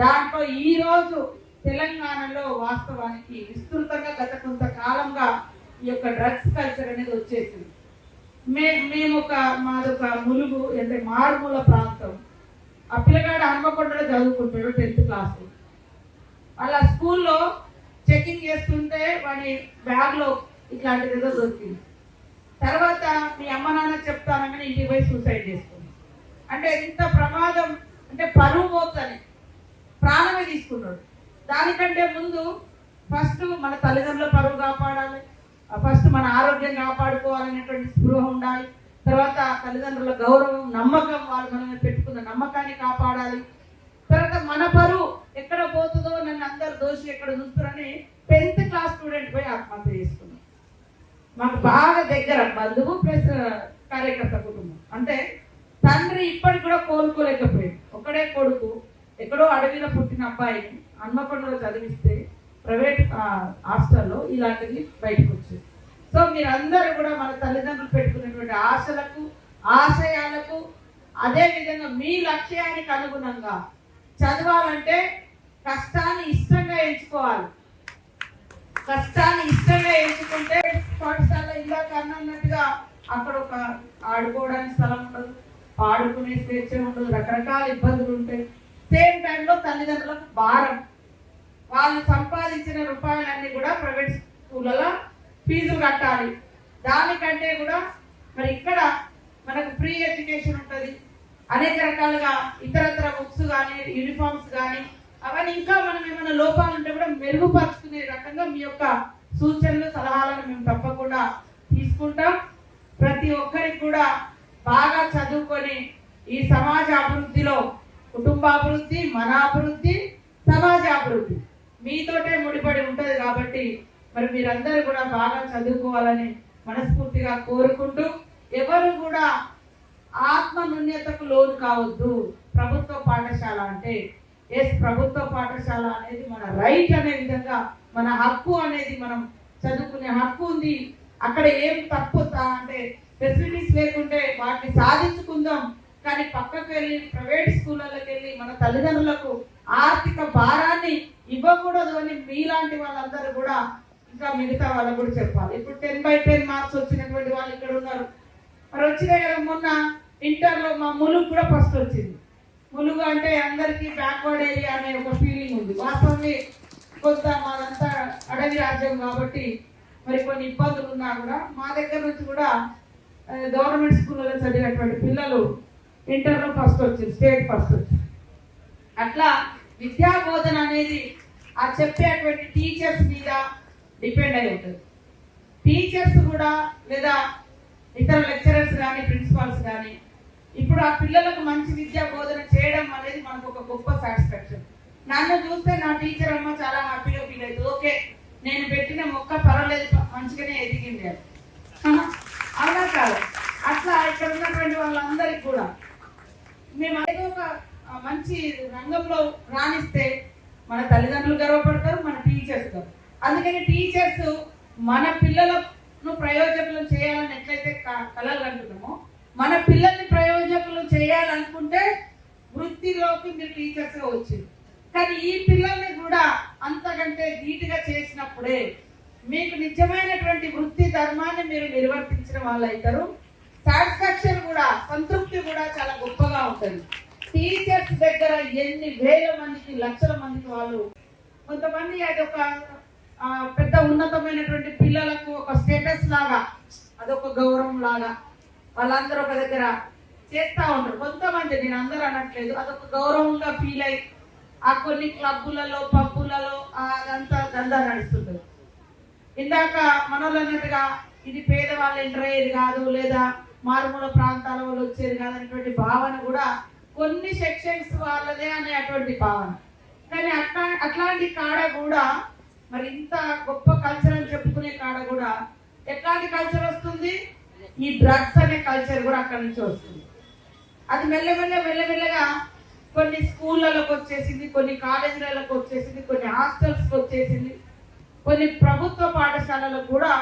దాంట్లో ఈ రోజు తెలంగాణలో వాస్తవానికి విస్తృతంగా గత కొంతకాలంగా ఈ యొక్క డ్రగ్స్ కల్చర్ అనేది వచ్చేసింది. మేము మాదొక ములుగు అంటే మారుమూల ప్రాంతం. ఆ పిల్లగాడు హన్మకొండలో చదువుకుంటాడు 10th క్లాస్. అలా స్కూల్లో చెకింగ్ చేస్తుంటే వాడి బ్యాగ్లో ఇట్లాంటిది ఏదో దొరికింది. తర్వాత మీ అమ్మ నాన్న చెప్తానని ఇంటికి పోయి సూసైడ్ చేసుకుంది. అంటే ఇంత ప్రమాదం, అంటే పరువు పోతని ప్రాణమే తీసుకున్నాడు. దానికంటే ముందు ఫస్ట్ మన తల్లిదండ్రుల పరువు కాపాడాలి, ఫస్ట్ మన ఆరోగ్యం కాపాడుకోవాలనేటువంటి స్పృహ ఉండాలి. తర్వాత తల్లిదండ్రుల గౌరవం, నమ్మకం, వాళ్ళు మనం పెట్టుకున్న నమ్మకాన్ని కాపాడాలి. తర్వాత మన పరువు ఎక్కడ పోతుందో, నన్ను అందరు దోషి ఎక్కడ చూస్తారని 10th క్లాస్ స్టూడెంట్ పోయి ఆత్మహత్య చేసుకున్నాం. మాకు బాగా దగ్గర బంధువు ప్లస్ కార్యకర్త కుటుంబం. అంటే తండ్రి ఇప్పటికి కూడా కోలుకోలేకపోయింది. ఒకడే కొడుకు, ఎక్కడో అడవిలో పుట్టిన అబ్బాయిని హన్మకొండలో చదివిస్తే ప్రైవేట్ హాస్టల్లో ఇలాంటివి బయటకు వచ్చింది. సో మీరందరూ కూడా మన తల్లిదండ్రులు పెట్టుకున్నటువంటి ఆశలకు, ఆశయాలకు, అదేవిధంగా మీ లక్ష్యానికి అనుగుణంగా చదవాలంటే కష్టాన్ని ఇష్టంగా ఎంచుకోవాలి. కష్టాన్ని ఇష్టంగా ఎంచుకుంటే పాఠశాల ఇందాక అన్నట్టుగా అక్కడ ఒక ఆడుకోవడానికి స్థలం ఉండదు, ఆడుకునే స్వేచ్ఛ ఉండదు, రకరకాల ఇబ్బందులు ఉంటాయి. సేమ్ టైంలో తల్లిదండ్రులకు భారం. వాళ్ళు సంపాదించిన రూపాయలన్నీ కూడా ప్రైవేట్ స్కూళ్ళలో ఫీజులు కట్టాలి. దానికంటే కూడా మరి ఇక్కడ మనకు ఫ్రీ ఎడ్యుకేషన్ ఉంటుంది. అనేక రకాలుగా ఇతరత్ర బుక్స్ కానీ, యూనిఫామ్స్ కానీ, అవన్నీ ఇంకా మనం ఏమైనా లోపాలు ఉంటే కూడా మెరుగుపరుచుకునే రకంగా మీ యొక్క సూచనలు, సలహాలను మేము తప్పకుండా తీసుకుంటాం. ప్రతి ఒక్కరికి కూడా బాగా చదువుకొని ఈ సమాజ అభివృద్ధిలో, కుటుంబాభివృద్ధి, మన అభివృద్ధి, సమాజ అభివృద్ధి మీతోటే ముడిపడి ఉంటుంది. కాబట్టి మరి మీరందరూ కూడా బాగా చదువుకోవాలని మనస్ఫూర్తిగా కోరుకుంటూ, ఎవరు కూడా ఆత్మ న్యూన్యతకు లోను కావద్దు. ప్రభుత్వ పాఠశాల అంటే ప్రభుత్వ పాఠశాల అనేది మన రైట్ అనే విధంగా, మన హక్కు అనేది, మనం చదువుకునే హక్కు ఉంది. అక్కడ ఏం తప్పు అంటే ఫెసిలిటీస్ లేకుంటే వాటిని సాధించుకుందాం. కానీ పక్కకు వెళ్ళి ప్రైవేట్ స్కూళ్ళకి వెళ్ళి మన తల్లిదండ్రులకు ఆర్థిక భారాన్ని ఇవ్వకూడదు అని మీలాంటి వాళ్ళందరూ కూడా, ఇంకా మిగతా వాళ్ళకు కూడా చెప్పాలి. ఇప్పుడు 10/10 మార్క్స్ వచ్చినటువంటి వాళ్ళు ఇక్కడ ఉన్నారు. మరి వచ్చినాయి కదా, మొన్న ఇంటర్లో మా ములుగు కూడా ఫస్ట్ వచ్చింది. ములుగు అంటే అందరికీ బ్యాక్వర్డ్ ఏరియా అనే ఒక ఫీలింగ్ ఉంది. వాస్తవాన్ని కొంత మాదంతా అడవి రాజ్యం కాబట్టి మరి కొన్ని ఇబ్బందులు ఉన్నా కూడా మా దగ్గర నుంచి కూడా గవర్నమెంట్ స్కూళ్ళలో చదివేటువంటి పిల్లలు ఇంటర్లో ఫస్ట్ వచ్చింది, స్టేట్ ఫస్ట్ వచ్చింది. అట్లా విద్యా బోధన అనేది ఆ చెప్పేటువంటి టీచర్స్ మీద డిపెండ్ అయి ఉంటుంది. టీచర్స్ కూడా లేదా ఇతర లెక్చరర్స్ కానీ, ప్రిన్సిపాల్స్ కానీ ఇప్పుడు ఆ పిల్లలకు మంచి విద్యా బోధన చేయడం అనేది మనకు ఒక గొప్ప సాటిస్ఫాక్షన్. నన్ను చూస్తే నా టీచర్ అమ్మ చాలా హ్యాపీగా ఫీల్ అవుతుంది. ఓకే, నేను పెట్టిన మొక్క పర్వాలేదు, మంచిగానే ఎదిగింది అని. అవునా కాదు? అట్లా ఇక్కడ ఉన్నటువంటి వాళ్ళందరికీ కూడా మేము ఏదో ఒక మంచి రంగంలో రాణిస్తే మన తల్లిదండ్రులు గర్వపడతారు, మన టీచర్స్ గారు. అందుకని టీచర్స్ మన పిల్లలను ప్రయోజకులు చేయాలని ఎట్లయితే కలలు అంటున్నామో, మన పిల్లల్ని ప్రయోజకులు చేయాలనుకుంటే వృత్తిలోకి మీరు టీచర్స్గా వచ్చింది. కానీ ఈ పిల్లల్ని కూడా అంతకంటే ధీటుగా చేసినప్పుడే మీకు నిజమైనటువంటి వృత్తి ధర్మాన్ని మీరు నిర్వర్తించిన వాళ్ళు అవుతారు. సాటిస్ఫాక్షన్ కూడా, సంతృప్తి కూడా చాలా గొప్పగా ఉంటుంది. టీచర్స్ దగ్గర ఎన్ని వేల మందికి, లక్షల మందికి వాళ్ళు, కొంతమంది అది ఒక పెద్ద ఉన్నతమైనటువంటి పిల్లలకు ఒక స్టేటస్ లాగా, అదొక గౌరవం లాగా వాళ్ళందరూ ఒక దగ్గర చేస్తూ ఉంటారు. కొంతమంది, నేను అందరూ అనట్లేదు, అదొక గౌరవంగా ఫీల్ అయ్యి ఆ కొన్ని క్లబ్బులలో, పబ్బులలో అదంతా దందా నడుస్తుంటుంది. ఇందాక మనోళ్ళు అన్నట్టుగా ఇది పేదవాళ్ళు ఎంటర్ అయ్యేది కాదు, లేదా మారుమూల ప్రాంతాల వాళ్ళు వచ్చేది కాదు అనేటువంటి భావన కూడా కొన్ని సెక్షన్స్ వాళ్ళదే అనేటువంటి భావన. కానీ అట్లాంటి కాడ కూడా మరి ఇంత గొప్ప కల్చర్ అని చెప్పుకునే కాడ కూడా ఎట్లాంటి కల్చర్ వస్తుంది? ఈ డ్రగ్స్ అనే కల్చర్ కూడా అక్కడి నుంచి వస్తుంది. అది మెల్లమెల్లగా కొన్ని స్కూళ్ళలోకి వచ్చేసింది, కొన్ని కాలేజీలకు వచ్చేసింది, కొన్ని హాస్టల్స్కి వచ్చేసింది, కొన్ని ప్రభుత్వ పాఠశాలలకు కూడా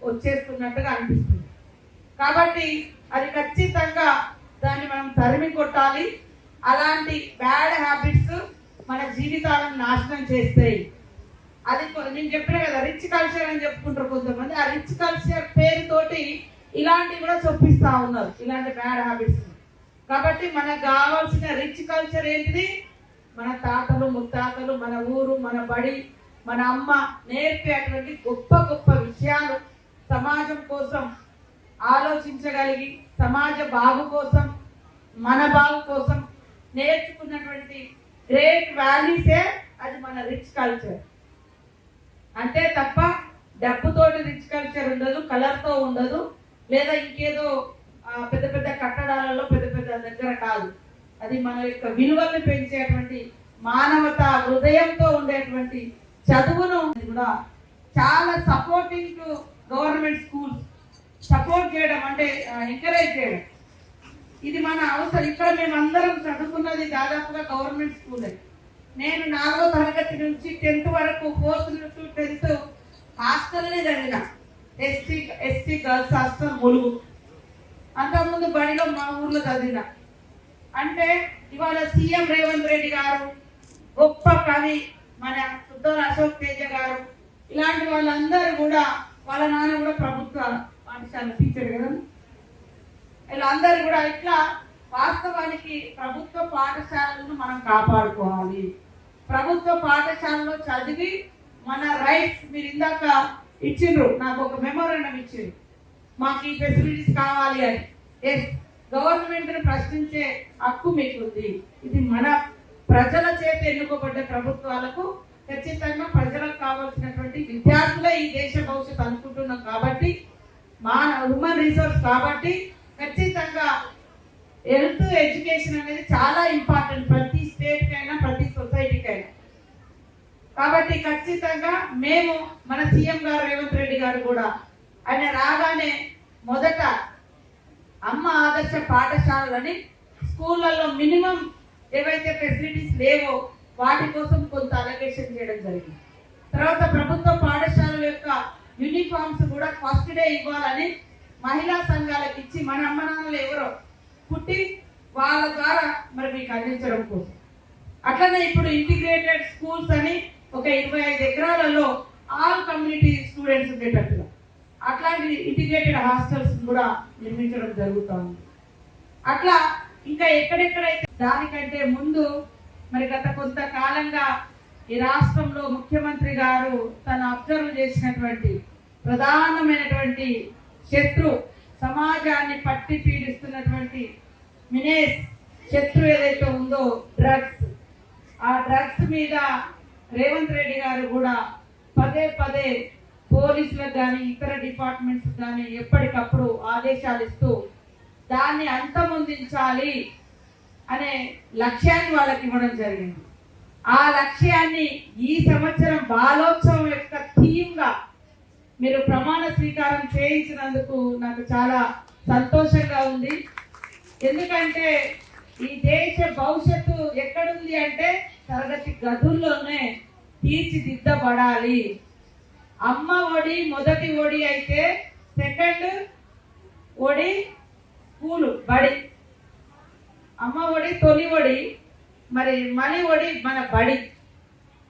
వచ్చేస్తున్నట్టుగా అనిపిస్తుంది. కాబట్టి అది ఖచ్చితంగా దాన్ని మనం తరిమి కొట్టాలి. అలాంటి బ్యాడ్ హ్యాబిట్స్ మన జీవితాలను నాశనం చేస్తాయి. అది నేను చెప్పిన కదా, రిచ్ కల్చర్ అని చెప్పుకుంటారు కొంతమంది. ఆ రిచ్ కల్చర్ పేరుతోటి ఇలాంటివి కూడా చొప్పిస్తా ఉన్నారు, ఇలాంటి బ్యాడ్ హ్యాబిట్స్. కాబట్టి మనకు కావాల్సిన రిచ్ కల్చర్ ఏంటిది? మన తాతలు ముత్తాతలు, మన ఊరు, మన బడి, మన అమ్మ నేర్పేటువంటి గొప్ప గొప్ప విషయాలు, సమాజం కోసం ఆలోచించగలిగి సమాజ బాగు కోసం, మన బాగు కోసం నేర్చుకున్నటువంటి గ్రేట్ వాల్యూసే అది మన రిచ్ కల్చర్. అంతే తప్ప డబ్బుతోటి రిచ్ కల్చర్ ఉండదు, కలర్తో ఉండదు, లేదా ఇంకేదో పెద్ద పెద్ద కట్టడాలలో పెద్ద పెద్ద దగ్గర కాదు. అది మన యొక్క విలువలను పెంచేటువంటి మానవత హృదయంతో ఉండేటువంటి చదువును కూడా చాలా supporting to government schools, support చేయడం అంటే ఎంకరేజ్ చేయడం, ఇది మన అవసరం. ఇక్కడ మేమందరం చదువుకున్నది దాదాపుగా గవర్నమెంట్ స్కూలే. నేను 4వ తరగతి నుంచి 10th వరకు 4th to 10th హాస్టల్నే చదివిన. ST girls hostel Mulugu. అంతకుముందు బడిలో మా ఊర్లో చదివిన. అంటే ఇవాళ సీఎం రేవంత్ రెడ్డి గారు, గొప్ప కవి మన సుద్దోల అశోక్ తేజ గారు, ఇలాంటి వాళ్ళందరూ కూడా, వాళ్ళ నాన్న కూడా ప్రభుత్వ పాఠశాల టీచర్ కదా, వీళ్ళందరూ కూడా ఇట్లా వాస్తవానికి ప్రభుత్వ పాఠశాలను మనం కాపాడుకోవాలి. ప్రభుత్వ పాఠశాలలో చదివి మన రైట్స్, మీరు ఇందాక ఇచ్చిండ్రు, నాకు ఒక మెమోరాండం ఇచ్చిండ్రు, మాకు ఈ ఫెసిలిటీస్ కావాలి అని. ఎస్, గవర్నమెంట్ని ప్రశ్నించే హక్కు మీకు ఉంది. ఇది మన ప్రజల చేత ఎన్నుకోబడ్డ ప్రభుత్వాలకు ఖచ్చితంగా ప్రజలకు కావాల్సినటువంటి విద్యార్థులే ఈ దేశ భవిష్యత్తు అనుకుంటున్నాం కాబట్టి, హ్యూమన్ రిసోర్స్ కాబట్టి ఖచ్చితంగా హెల్త్ ఎడ్యుకేషన్ అనేది చాలా ఇంపార్టెంట్ ప్రతి స్టేట్కైనా ప్రతి సొసైటీకైనా. కాబట్టి ఖచ్చితంగా మేము మన సీఎం గారు రేవంత్ రెడ్డి గారు కూడా ఆయన రాగానే మొదట అమ్మ ఆదర్శ పాఠశాలని స్కూళ్ళల్లో మినిమం ఏవైతే ఫెసిలిటీస్ లేవో వాటి కోసం కొంత అలొకేషన్ చేయడం జరిగింది. తర్వాత ప్రభుత్వ పాఠశాలల యొక్క యూనిఫామ్స్ కూడా ఫస్ట్ డే ఇవ్వాలని మహిళా సంఘాలకు ఇచ్చి, మన అమ్మ నాన్నలు ఎవరో పుట్టి వాళ్ళ ద్వారా మరి మీకు అందించడం కోసం. అట్లనే ఇప్పుడు ఇంటిగ్రేటెడ్ స్కూల్స్ అని ఒక 25 ఎకరాలలో ఆల్ కమ్యూనిటీ స్టూడెంట్స్ ఉండేటట్టుగా అట్లాంటి ఇంటిగ్రేటెడ్ హాస్టల్స్ కూడా నిర్మించడం జరుగుతుంది. అట్లా ఇంకా ఎక్కడెక్కడైతే దానికంటే ముందు మరి గత కొంతకాలంగా ఈ రాష్ట్రంలో ముఖ్యమంత్రి గారు తను అబ్జర్వ్ చేసినటువంటి ప్రధానమైనటువంటి శత్రు, సమాజాన్ని పట్టి పీడిస్తున్నటువంటి మినేస్ శత్రు ఏదైతే ఉందో డ్రగ్స్, ఆ డ్రగ్స్ మీద రేవంత్ రెడ్డి గారు కూడా పదే పదే పోలీసులకు కానీ ఇతర డిపార్ట్మెంట్స్ కానీ ఎప్పటికప్పుడు ఆదేశాలు ఇస్తూ దాన్ని అంతమొందించాలి అనే లక్ష్యాన్ని వాళ్ళకి ఇవ్వడం జరిగింది. ఆ లక్ష్యాన్ని ఈ సంవత్సరం బాలోత్సవం యొక్క థీమ్గా మీరు ప్రమాణ స్వీకారం చేయించినందుకు నాకు చాలా సంతోషంగా ఉంది. ఎందుకంటే ఈ దేశ భవిష్యత్తు ఎక్కడుంది అంటే తరగతి గదుల్లోనే తీర్చిదిద్దబడాలి. అమ్మ ఒడి మొదటి ఒడి అయితే సెకండ్ ఒడి స్కూలు బడి, అమ్మ ఒడి తొలి ఒడి, మరి మలి ఒడి మన బడి.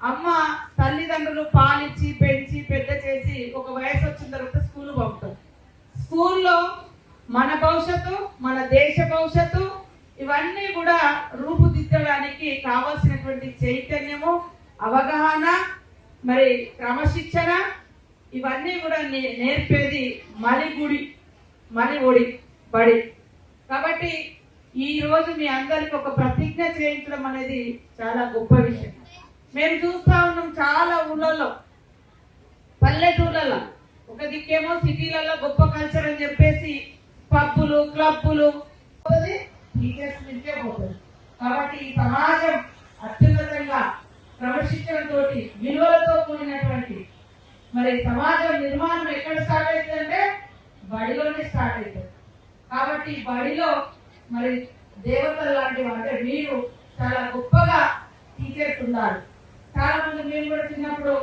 అమ్మ తల్లిదండ్రులు పాలిచ్చి పెంచి పెద్ద చేసి ఒక వయసు వచ్చిన తర్వాత స్కూల్ పంపుతారు. స్కూల్లో మన భవిష్యత్తు, మన దేశ భవిష్యత్తు ఇవన్నీ కూడా రూపుదిద్దడానికి కావాల్సినటువంటి చైతన్యము, అవగాహన, మరి క్రమశిక్షణ ఇవన్నీ కూడా నేర్పేది మలి ఒడి బడి. కాబట్టి ఈ రోజు మీ అందరికి ఒక ప్రతిజ్ఞ చేయించడం అనేది చాలా గొప్ప విషయం. మేము చూస్తా ఉన్నాం చాలా ఊళ్ళల్లో, పల్లెటూళ్ళల్లో ఒక దిక్కేమో సిటీలలో గొప్ప కల్చర్ అని చెప్పేసి పబ్బులు క్లబ్బులు టీచర్స్ నుంచే పోతుంది. కాబట్టి ఈ సమాజం అత్యున్నతంగా క్రమశిక్షణతోటి విలువలతో కూడినటువంటి మరి సమాజం నిర్మాణం ఎక్కడ స్టార్ట్ అవుతుందంటే బడిలోనే స్టార్ట్ అవుతుంది. కాబట్టి బడిలో మరి దేవతలు లాంటివి అంటే మీరు చాలా గొప్పగా టీచర్స్ ఉన్నారు. చాలా మంది మేము కూడా చిన్నప్పుడు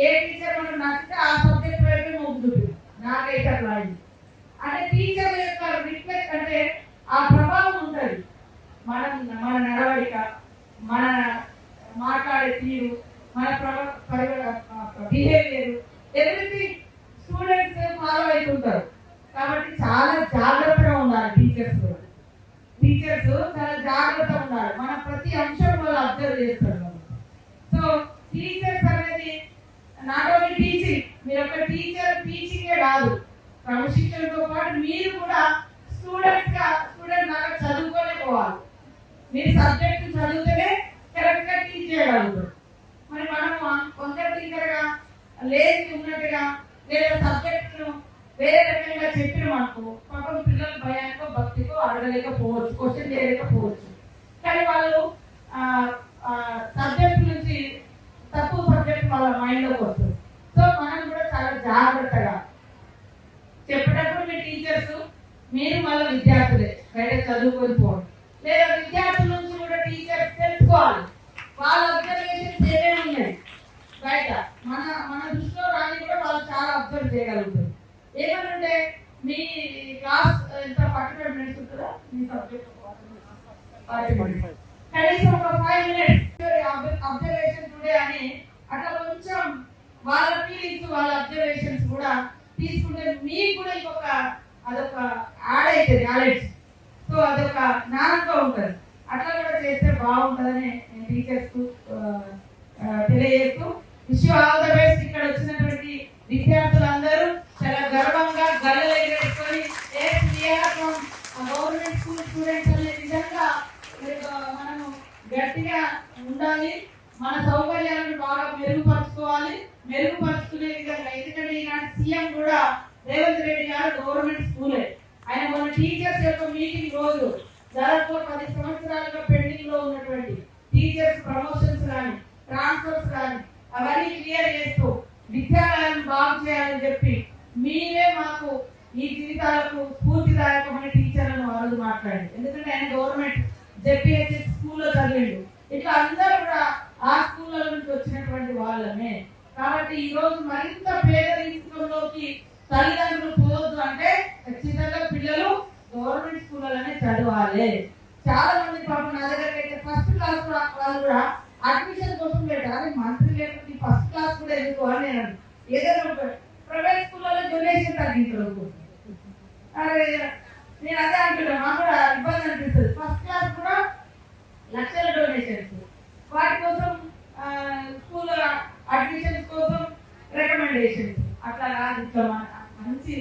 ఏ టీచర్ మనకు నచ్చితే ఆ సబ్జెక్ట్ వైపు మొగ్గుతుంది, నాకైతే అట్లా అయింది. అంటే టీచర్ యొక్క రిఫ్లెక్ట్ అంటే ఆ ప్రభావం ఉంటుంది మన నడవడిక, మన మాట్లాడే తీరు, మన బిహేవియర్, ఎవ్రీథింగ్ స్టూడెంట్స్ ఫాలో అవుతుంటారు. కాబట్టి చాలా జాగ్రత్తగా ఉండాలి టీచర్స్ కూడా. టీచర్స్ చాలా జాగ్రత్తగా ఉండాలి, మన ప్రతి అంశం వాళ్ళు అబ్జర్వ్ చేస్తారు. సో టీచర్స్ అనేది నాట్ ఓన్లీ టీచింగ్, మీరు ఒక టీచర్ టీచింగే కాదు, క్రమశిక్షణతో పాటు మీరు కూడా స్టూడెంట్ లాగా చదువుకోనే పోవాలి. మీరు సబ్జెక్ట్ చదివితేనే కరెక్ట్ గా టీచ్ చేయగలుగుతారు. మరి మనము కొందరు టీచర్గా లేచి ఉన్నట్టుగా లేదా సబ్జెక్టును వేరే రకంగా చెప్పిన మనకు పాపం పిల్లలు భయానికో భక్తికో అడగలేకపోవచ్చు, క్వశ్చన్ చేయలేకపోవచ్చు. కానీ వాళ్ళు సబ్జెక్ట్ నుంచి తప్పు సబ్జెక్ట్ వాళ్ళ మైండ్లోకి వస్తుంది. సో మనం కూడా చాలా జాగ్రత్తగా చెప్పేటప్పుడు మీ టీచర్స్ మీరు మళ్ళీ విద్యార్థులే బయట చదువుకొని పోండి, లేదా విద్యార్థుల నుంచి కూడా టీచర్స్ తెలుసుకోవాలి వాళ్ళ అబ్జర్వేషన్స్ ఏమేమి ఉన్నాయి బయట, మన దృష్టిలో రాని కూడా వాళ్ళు చాలా అబ్జర్వ్ చేయగలుగుతారు. ఏమనంటే మీ క్లాస్ ఎంత 45 minutes ఉంటుందా మీ సబ్జెక్ట్, కనీసం ఒక 5 minutes అబ్జర్వేషన్ టుడే అని అట్లా కొంచెం వాళ్ళ ఫీలింగ్స్ వాళ్ళ అబ్జర్వేషన్స్ కూడా తీసుకుంటే మీకు కూడా ఇంకొక అదొక యాడ్ అవుతుంది నాలెడ్జ్. సో అదొక జ్ఞానంగా ఉంటుంది. అట్లా కూడా చేస్తే బాగుంటుందని నేను టీచర్స్ తెలియజేస్తూ wish you all the best. ఇక్కడ వచ్చినటువంటి విద్యార్థులందరూ చాలా గర్వంగా గల్లలు ఎగరేసుకొని గవర్నమెంట్ స్కూల్ స్టూడెంట్స్ అనే విధంగా మనము గట్టిగా ఉండాలి, మన సౌకర్యాలను బాగా మెరుగుపరుచుకునే విధంగా. ఎందుకంటే ఈనాటి సీఎం కూడా రేవంత్ రెడ్డి గారు గవర్నమెంట్ స్కూలే. ఆయన మన టీచర్స్ యొక్క మీటింగ్ రోజు దాదాపు 10 సంవత్సరాలుగా పెండింగ్ లో ఉన్నటువంటి టీచర్స్ ప్రమోషన్స్ కానీ ట్రాన్స్ఫర్స్ కానీ అవన్నీ క్లియర్ చేస్తూ విద్యాలయాలను బాగు చేయాలని చెప్పి మీరే మాకు ఈ జీవితాలకు స్ఫూర్తిదాయకమైన టీచర్లను వాళ్ళు మాట్లాడి, ఎందుకంటే ఆయన గవర్నమెంట్ జెడ్పీహెచ్ఎస్ స్కూల్లో చదివిండు. ఇట్లా అందరూ కూడా ఆ స్కూళ్ళ నుంచి వచ్చినటువంటి వాళ్ళమే. కాబట్టి ఈ రోజు మరింత పేదరికంలోకి తల్లిదండ్రులు పోవద్దు అంటే ఖచ్చితంగా పిల్లలు గవర్నమెంట్ స్కూళ్ళలోనే చదవాలి. చాలా మంది పాపం నా దగ్గర అయితే ఫస్ట్ క్లాస్ వాళ్ళు కూడా అడ్మిషన్ కోసం పెట్టాలి, మంత్రి లేకపోతే ఫస్ట్ క్లాస్ కూడా ఎందుకు అని నేను ఏదైనా ప్రైవేట్ స్కూళ్ళలో డొనేషన్ తగ్గించడం. అరే నేను అదే అంటున్నా, మాకు కూడా ఇబ్బంది అనిపిస్తుంది. ఫస్ట్ క్లాస్ కూడా లక్షల డొనేషన్స్, వాటి కోసం స్కూల్ అడ్మిషన్స్ కోసం రికమెండేషన్స్. అట్లా కాదు, ఇట్లా మంచి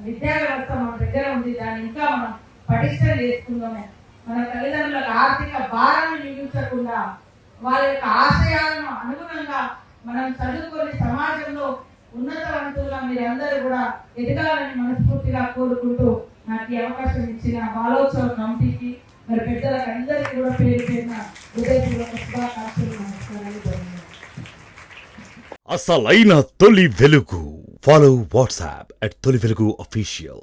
విద్యా వ్యవస్థ మన దగ్గర ఉంది, దాన్ని ఇంకా మనం పటిష్టం చేసుకుందామే. మన తల్లిదండ్రులకు ఆర్థిక భారాన్ని మిగిల్చకుండా వాళ్ళ యొక్క ఆశయాలను అనుగుణంగా మనం చదువుకొని సమాజంలో ఉన్నతవంతులుగా మీరందరూ కూడా ఎదగాలని మనస్ఫూర్తిగా కోరుకుంటూ నాకు ఈ అవకాశం ఇచ్చిన బాలోత్సవ కమిటీకి మరి పెద్దలకు అందరికీ కూడా పేరు పేరున హృదయపూర్వక శుభాకాంక్షలు, నమస్కారాలు. అసలైన తొలి వెలుగు. ఫాలో వాట్సాప్ @తొలి వెలుగు official.